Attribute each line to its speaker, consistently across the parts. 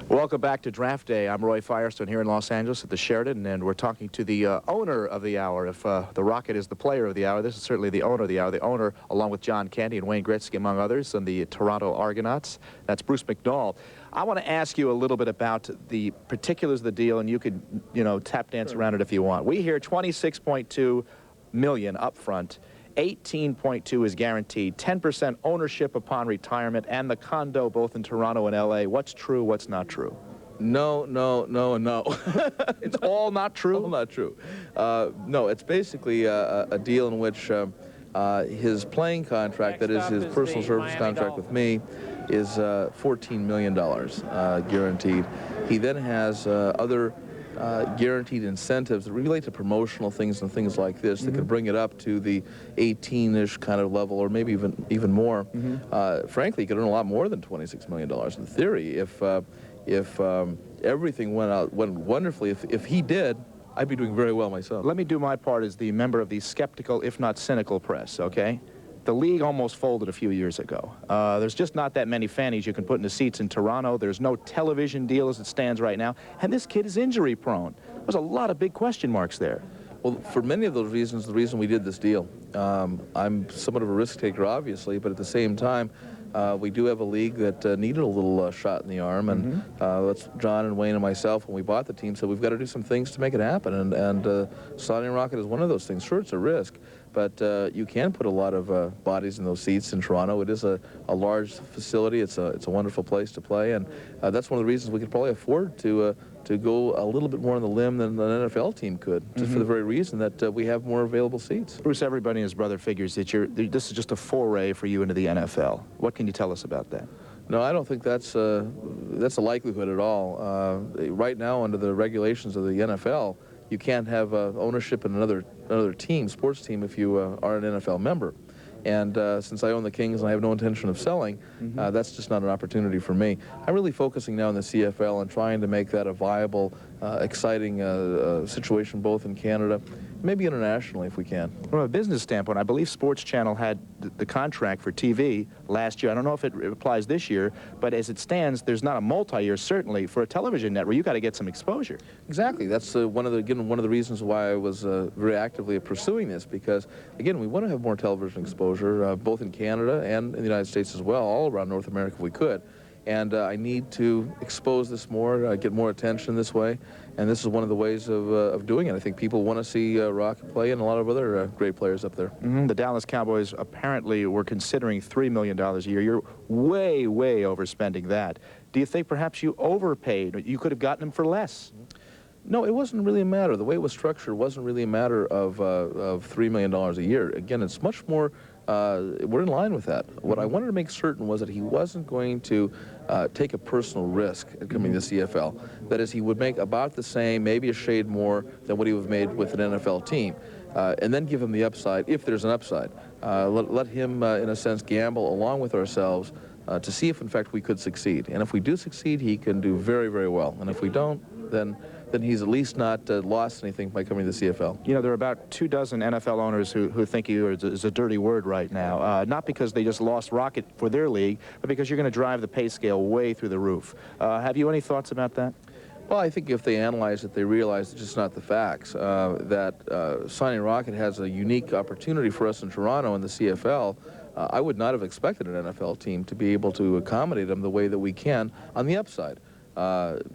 Speaker 1: Welcome back to Draft Day. I'm Roy Firestone here in Los Angeles at the Sheraton, and we're talking to the owner of the hour. If the Rocket is the player of the hour, this is certainly the owner of the hour. The owner, along with John Candy and Wayne Gretzky, among others, and the Toronto Argonauts. That's Bruce McNall. I want to ask you a little bit about the particulars of the deal, and you could, tap dance around it if you want. We hear $26.2 million up front. 18.2 is guaranteed, 10% ownership upon retirement, and the condo both in Toronto and LA. What's true, what's not true?
Speaker 2: No, no, no, and no.
Speaker 1: It's all not true?
Speaker 2: All not true. No, it's basically a deal in which his playing contract, that is his personal service contract with me, is $14 million guaranteed. He then has other guaranteed incentives that relate to promotional things and things like this that could bring it up to the 18-ish kind of level, or maybe even more. Frankly, he could earn a lot more than $26 million in theory if everything went wonderfully. If he did, I'd be doing very well myself.
Speaker 1: Let me do my part as the member of the skeptical, if not cynical, press, okay? The league almost folded a few years ago. There's just not that many fannies you can put in the seats in Toronto. There's no television deal as it stands right now. And this kid is injury prone. There's a lot of big question marks there.
Speaker 2: Well, for many of those reasons, the reason we did this deal, I'm somewhat of a risk taker, obviously, but at the same time, we do have a league that needed a little shot in the arm, and that's John and Wayne and myself, when we bought the team, said we've got to do some things to make it happen, and signing Rocket is one of those things. Sure, it's a risk, but you can put a lot of bodies in those seats in Toronto. It is a large facility. It's a wonderful place to play, and that's one of the reasons we could probably afford to go a little bit more on the limb than an NFL team could, just for the very reason that we have more available seats.
Speaker 1: Bruce, everybody and his brother figures that this is just a foray for you into the NFL. What can you tell us about that?
Speaker 2: No, I don't think that's a likelihood at all. Right now, under the regulations of the NFL, you can't have ownership in another team, sports team, if you are an NFL member. And since I own the Kings and I have no intention of selling, that's just not an opportunity for me. I'm really focusing now on the CFL and trying to make that a viable, exciting situation both in Canada, maybe internationally if we can.
Speaker 1: From a business standpoint, I believe Sports Channel had the contract for TV last year. I don't know if it applies this year, but as it stands, there's not a multi-year, certainly, for a television network. You've got to get some exposure.
Speaker 2: Exactly. That's one of the reasons why I was very actively pursuing this, because, again, we want to have more television exposure, both in Canada and in the United States as well, all around North America if we could. And I need to expose this more, get more attention this way, and this is one of the ways of doing it. I think people want to see Rocket play and a lot of other great players up there.
Speaker 1: The Dallas Cowboys apparently were considering $3 million a year. You're way, way overspending that. Do you think perhaps you overpaid? You could have gotten him for less.
Speaker 2: No, it wasn't really a matter. The way it was structured wasn't really a matter of $3 million a year. Again, it's much more, we're in line with that. What I wanted to make certain was that he wasn't going to take a personal risk at coming to the CFL. That is, he would make about the same, maybe a shade more than what he would have made with an NFL team. And then give him the upside, if there's an upside. Let him, in a sense, gamble along with ourselves to see if, in fact, we could succeed. And if we do succeed, he can do very, very well. And if we don't, then he's at least not lost anything by coming to the CFL.
Speaker 1: You know, there are about 24 NFL owners who think you is a dirty word right now, not because they just lost Rocket for their league, but because you're going to drive the pay scale way through the roof. Have you any thoughts about that?
Speaker 2: Well, I think if they analyze it, they realize it's just not the facts. That signing Rocket has a unique opportunity for us in Toronto in the CFL. I would not have expected an NFL team to be able to accommodate them the way that we can on the upside.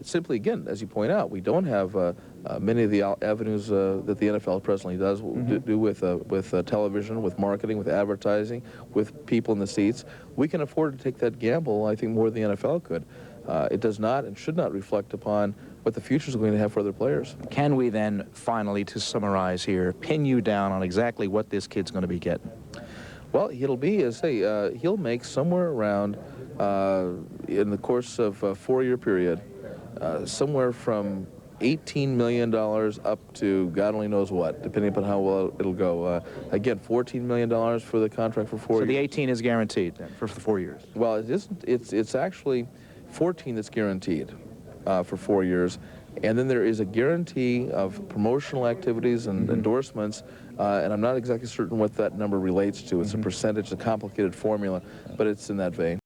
Speaker 2: Simply, again, as you point out, we don't have many of the avenues that the NFL presently does do with television, with marketing, with advertising, with people in the seats. We can afford to take that gamble, I think, more than the NFL could. It does not and should not reflect upon what the future is going to have for other players.
Speaker 1: Can we then, finally, to summarize here, pin you down on exactly what this kid's going to be getting?
Speaker 2: Well, it'll be, as I say, he'll make somewhere around, in the course of a 4-year period, somewhere from $18 million up to God only knows what, depending upon how well it'll go. Again, $14 million for the contract for 4 years.
Speaker 1: So the 18 is guaranteed then for the 4 years?
Speaker 2: Well, it isn't. It's actually 14 that's guaranteed for 4 years. And then there is a guarantee of promotional activities and endorsements, and I'm not exactly certain what that number relates to. It's a percentage, a complicated formula, but it's in that vein.